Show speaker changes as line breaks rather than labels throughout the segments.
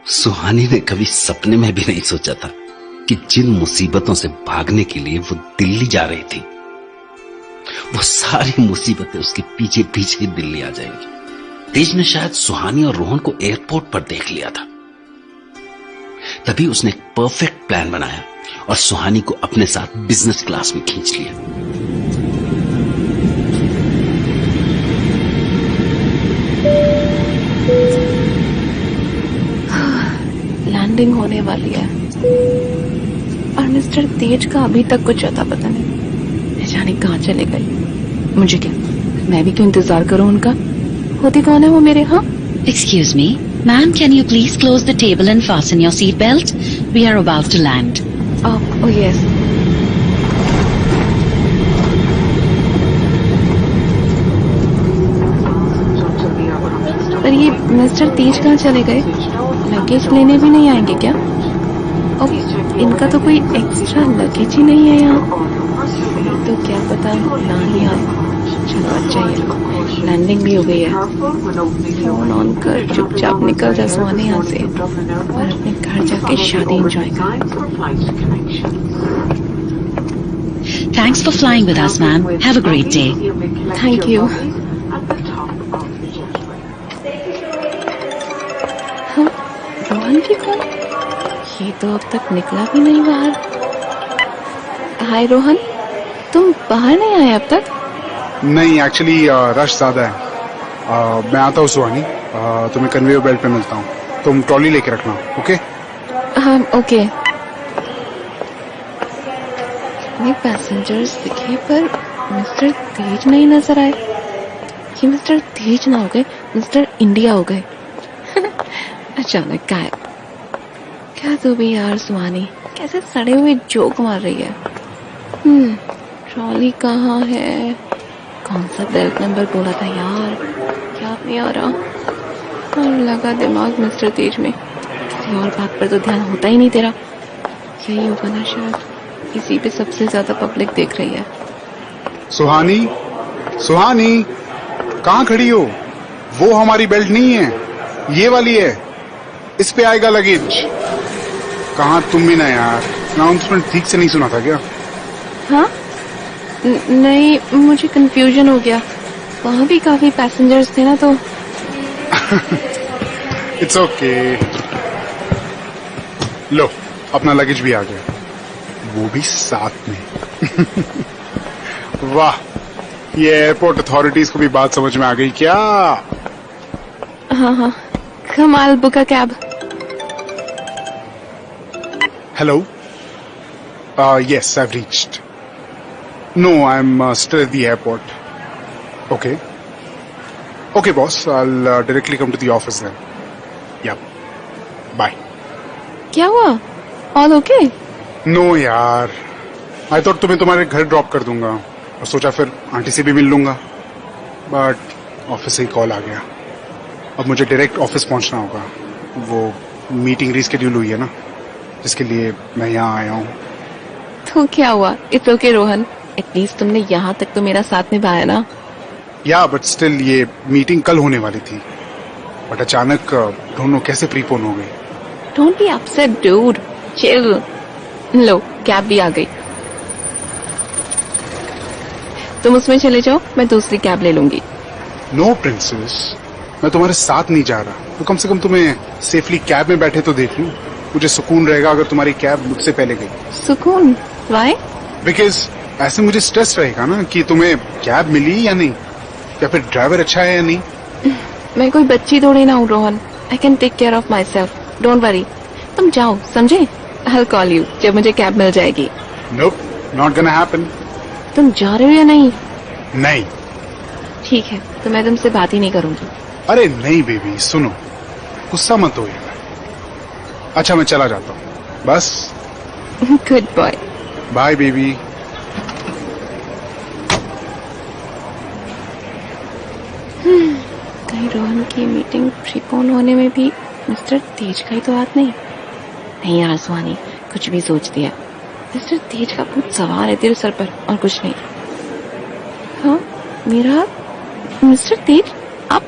सुहानी ने कभी सपने में भी नहीं सोचा था कि जिन मुसीबतों से भागने के लिए वो दिल्ली जा रही थी, वो सारी मुसीबतें उसके पीछे पीछे दिल्ली आ जाएंगी। तेज ने शायद सुहानी और रोहन को एयरपोर्ट पर देख लिया था। तभी उसने एक परफेक्ट प्लान बनाया और सुहानी को अपने साथ बिजनेस क्लास में खींच लिया।
लैंडिंग होने वाली है और मिस्टर तेज का अभी तक कुछ अता पता नहीं। जाने कहाँ चले गए। मुझे क्या, मैं भी क्यों इंतजार करूं उनका। होती कौन है वो मेरे। हाँ,
Excuse me, ma'am, can you please close the table and fasten your seat belt? We are about to land.
oh yes. पर ये मिस्टर तेज कहाँ चले गए? लगेज लेने भी नहीं आएंगे क्या? ओके, इनका तो कोई एक्स्ट्रा लगेज ही नहीं है यहाँ। तो क्या पता ना ही आए। चलो अच्छा ही, लैंडिंग भी हो गई है। फोन ऑन कर चुपचाप निकल जा सुहानी यहाँ से और अपने घर जाके शादी एंजॉय कर।
Thanks for flying with us, ma'am. Have a great day.
Thank you. Rohan भी कौन? ये तो अब तक निकला भी नहीं बाहर। हाय रोहन, तुम बाहर नहीं आए अब तक?
नहीं, एक्चुअली रश ज्यादा है। मैं आता हूँ सुहानी, तुम्हें कन्वेयर बेल्ट पे मिलता हूँ। तुम ट्रॉली लेके रखना, ओके?
हाँ ओके। इतने पैसेंजर्स दिखे पर मिस्टर तेज नहीं नजर आए। ये मिस्टर तेज ना हो गए, मिस्टर इंडिया हो गए। अचानक गायब। क्या तू भी यार सुहानी, कैसे सड़े हुए जोक मार रही है। ट्रॉली कहाँ है? कौन सा बेल्ट नंबर बोला था यार, याद नहीं आ रहा। और लगा दिमाग मिस्टर तेज में। किसी और बात पर तो ध्यान होता ही नहीं तेरा। यही होगा ना शायद, इसी पे सबसे ज्यादा पब्लिक देख रही है।
सुहानी, सुहानी, कहाँ खड़ी हो? वो हमारी बेल्ट नहीं है, ये वाली है। इस पे आएगा लगेज। कहाँ तुम भी ना यार, अनाउंसमेंट ठीक से नहीं सुना था क्या?
हाँ नहीं, मुझे कंफ्यूजन हो गया। वहाँ भी काफी पैसेंजर्स थे ना तो।
It's okay. लो, अपना लगेज भी आ गया, वो भी साथ में। वाह, ये एयरपोर्ट अथॉरिटीज को भी बात समझ में आ गई क्या?
हाँ, कमाल, book a cab.
Hello? Yes, I've reached. No, I'm still at the airport. Okay. Okay, boss. I'll directly come to the office then. Yep. Bye.
क्या हुआ? All okay?
No, यार. I thought तुम्हें तुम्हारे घर ड्रॉप कर दूंगा और सोचा फिर आंटी से भी मिल लूंगा, बट ऑफिस से ही कॉल आ गया। अब मुझे डायरेक्ट ऑफिस पहुंचना होगा। वो मीटिंग रीस्केड्यूल हुई है ना, जिसके लिए मैं यहाँ आया हूँ।
तो क्या हुआ? इट्स ओके रोहन, एटलीस्ट तुमने यहाँ तक तो मेरा साथ निभाया ना।
या बट स्टिल ये मीटिंग कल होने वाली थी, बट अचानक दोनों कैसे प्रीपोन हो गई।
Don't be upset dude, chill. Low, cab भी आ गई। तुम उसमें चले जाओ, मैं दूसरी कैब ले लूंगी।
नो प्रिंसेस, मैं तुम्हारे साथ नहीं जा रहा। तो कम से कम तुम्हें सेफली कैब में बैठे तो देख लूं। मुझे सुकून रहेगा अगर तुम्हारी कैब मुझसे पहले गई।
सुकून? व्हाई?
बिकॉज ऐसे मुझे स्ट्रेस रहेगा ना कि तुम्हें कैब मिली या नहीं, या फिर ड्राइवर अच्छा है या नहीं।
मैं कोई बच्ची थोड़ी ना हूँ Rohan. I can take care of myself, don't worry. तुम जाओ, समझे? आई विल कॉल यू जब मुझे कैब मिल जाएगी।
नोप, नॉट गोना हैपन।
तुम जा रहे हो या नहीं?
नहीं।
ठीक है, तो मैं तुमसे बात ही नहीं करूंगी।
अरे नहीं बेबी, सुनो, गुस्सा मत हो यार। अच्छा, मैं चला जाता हूँ बस।
Good boy.
Bye baby.
कहीं रोहन की मीटिंग प्रीपोन होने में भी मिस्टर तेज का ही तो हाथ नहीं? नहीं यार सुहानी, कुछ भी सोच दिया। मिस्टर तेज का भूत सवार है तेरे सर पर और कुछ नहीं। हाँ, मेरा हाथ? मिस्टर तेज, आप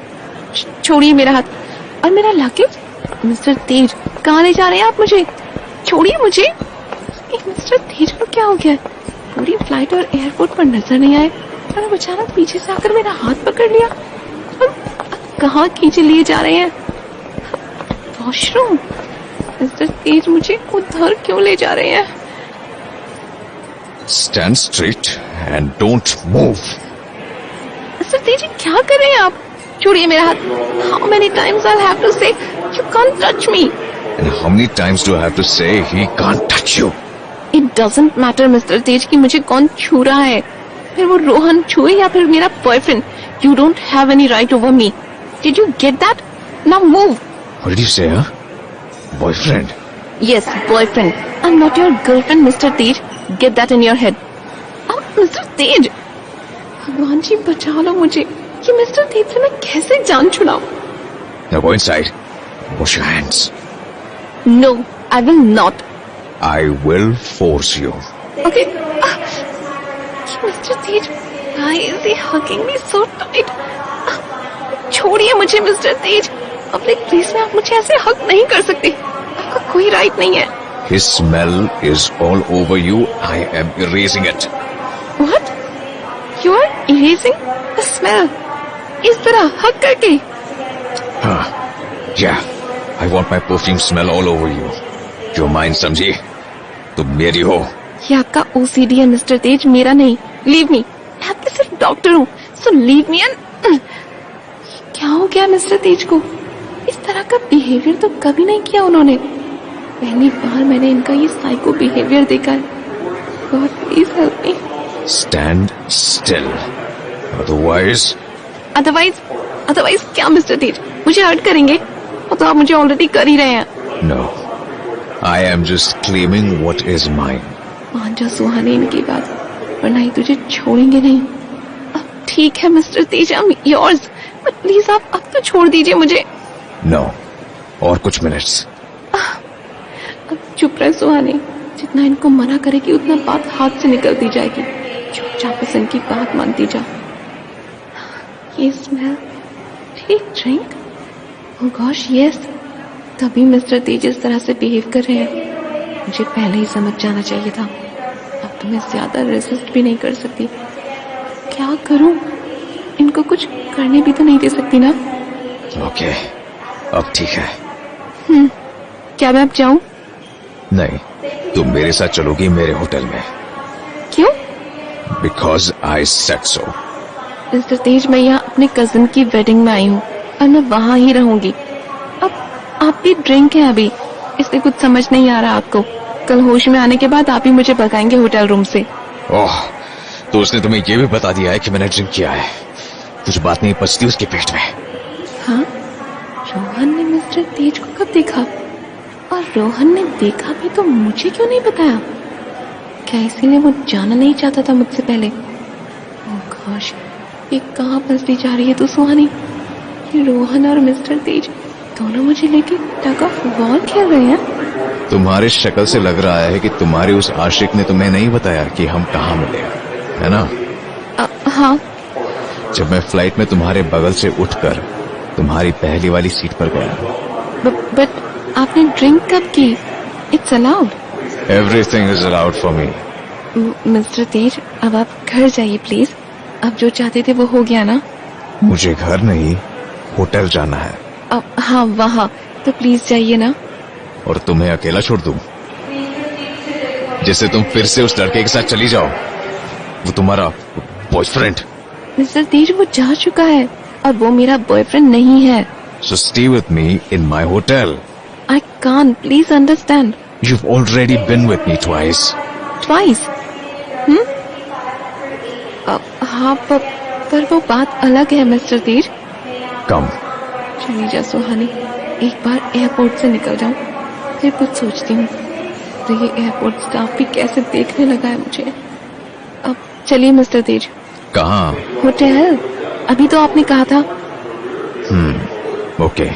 छोड़िए मेरा हाथ। और मेरा लगेज? मिस्टर तेज, कहाँ ले जा रहे हैं आप मुझे? छोड़िए मुझे। मिस्टर तेज को क्या हो गया? पूरी फ्लाइट और एयरपोर्ट पर नजर नहीं आए और अचानक पीछे से आकर मेरा हाथ पकड़ लिया। कहाँ खींचे लिए जा रहे हैं? वॉशरूम। मिस्टर तेज मुझे उधर क्यों ले जा रहे हैं?
Stand straight and don't move.
Mister Tej क्या कर रहे हैं आप? छोड़िए मेरा हाथ। How many times I'll have to say you can't touch me?
And how many times do I have to say he can't touch you?
It doesn't matter mister Tej कि मुझे कौन छू रहा है, फिर वो रोहन छुए या फिर मेरा boyfriend. You don't have any right over me. Did you get that? Now move.
What did you say, huh? Boyfriend?
Yes, boyfriend. I'm not your girlfriend, Mr. Tej. Get that in your head. Oh, Mr. Tej. भगवान जी बचा लो मुझे। ये mister तेज से मैं कैसे जान छुड़ाऊं?
Now go inside. Wash your hands.
No, I will not.
I will force you.
Okay. Mr. Tej, why is he hugging me so tight? छोड़िए मुझे मिस्टर तेज। पब्लिक प्लेस में आप मुझे ऐसे हक नहीं कर सकते। आपका कोई राइट नहीं है।
His smell is all over you. I am erasing it.
What? You are erasing the smell? इस तरह हक करके?
Huh. Yeah. I want my perfume smell all over you. You're mine, समझी? तुम मेरी हो।
ये आपका OCD है मिस्टर तेज, मेरा नहीं। Leave me. मैं आपके सिर्फ डॉक्टर हूँ। So leave me and क्या हो गया मिस्टर तेज को? इस तरह का बिहेवियर तो कभी नहीं किया उन्होंने। पहली बार मैंने इनका ये साइको बिहेवियर देखा है। God please help me.
Stand still. Otherwise.
Otherwise क्या मिस्टर तेज? मुझे हर्ट करेंगे? वो तो आप मुझे ऑलरेडी कर ही रहे हैं।
No. I am just claiming what is mine.
मान जा सुहानी इनकी बात, वरना ही तुझे छोड़ेंगे नहीं। अब ठीक है mister Tej, I'm yours, but please आप अब तो छोड़ दीजिए मुझे।
No. और कुछ मिनट्स।
अब चुप रहे सुहानी, जितना इनको मना करेगी उतना बात हाथ से निकलती जाएगी। चुपचाप बस इनकी बात मानती जा। ये स्मेल, ठीक ड्रिंक? ओह गॉश यस, तभी मिस्टर तेज इस तरह से बिहेव कर रहे हैं। मुझे पहले ही समझ जाना चाहिए था। अब तो मैं ज्यादा रेसिस्ट भी नहीं कर सकती। क्या करूं? इनको कुछ करने भी तो नहीं दे सकती ना।
Okay. अब ठीक है।
क्या मैं अब जाऊं?
नहीं, तुम मेरे साथ चलोगी मेरे होटल में।
क्यों?
Because I said so.
Mister Tej, मैं यहाँ अपने कजिन की वेडिंग में आई हूँ और मैं वहाँ ही रहूंगी। अब आपकी ड्रिंक है अभी, इसलिए कुछ समझ नहीं आ रहा आपको। कल होश में आने के बाद आप ही मुझे भगाएंगे होटल रूम से।
ओह, तो उसने तुम्हें ये भी बता दिया है कि मैंने ड्रिंक किया है। कुछ बात नहीं पचती उसके पेट में।
हाँ, रोहन ने मिस्टर तेज को कब देखा? और रोहन ने देखा भी तो मुझे क्यों नहीं बताया? क्या इसीलिए वो जाना नहीं चाहता था मुझसे पहले? ओह गॉश, ये कहाँ फंसती जा रही है तू सुहानी? ये रोहन और मिस्टर तेज दोनों मुझे लेके टग ऑफ वॉर खेल रहे हैं।
तुम्हारी शक्ल से लग रहा है कि तुम्हारे उस आशिक ने तुम्हें नहीं बताया कि हम कहाँ मिले, है ना?
हाँ।
जब मैं फ्लाइट में तुम्हारे बगल से उठकर तुम्हारी पहली वाली सीट पर गया।
बट आपने ड्रिंक कब की? It's allowed.
Everything is allowed for me.
Mister Tej, अब आप घर जाइए प्लीज। अब जो चाहते थे वो हो गया ना?
मुझे घर नहीं, होटल जाना है।
अब हाँ वहाँ, तो प्लीज जाइए ना।
और तुम्हें अकेला छोड़ दूं? जैसे तुम फिर से उस लड़के के साथ चली जाओ, वो तुम्हारा बॉयफ्रेंड।
मिस्टर तेज, वो जा चुका है और वो मेरा बॉयफ्रेंड नहीं है।
So stay with me in my hotel.
I can't, please understand.
You've already been with me twice.
Twice? हाँ, पर वो बात अलग है मिस्टर तेज।
Come.
चली जा सुहानी, एक बार एयरपोर्ट से निकल जाऊं, फिर कुछ सोचती हूँ। तो ये एयरपोर्ट स्टाफ भी कैसे देखने लगा है मुझे। अब चलिए मिस्टर तेज।
कहाँ?
होटल, अभी तो आपने कहा था।
Okay.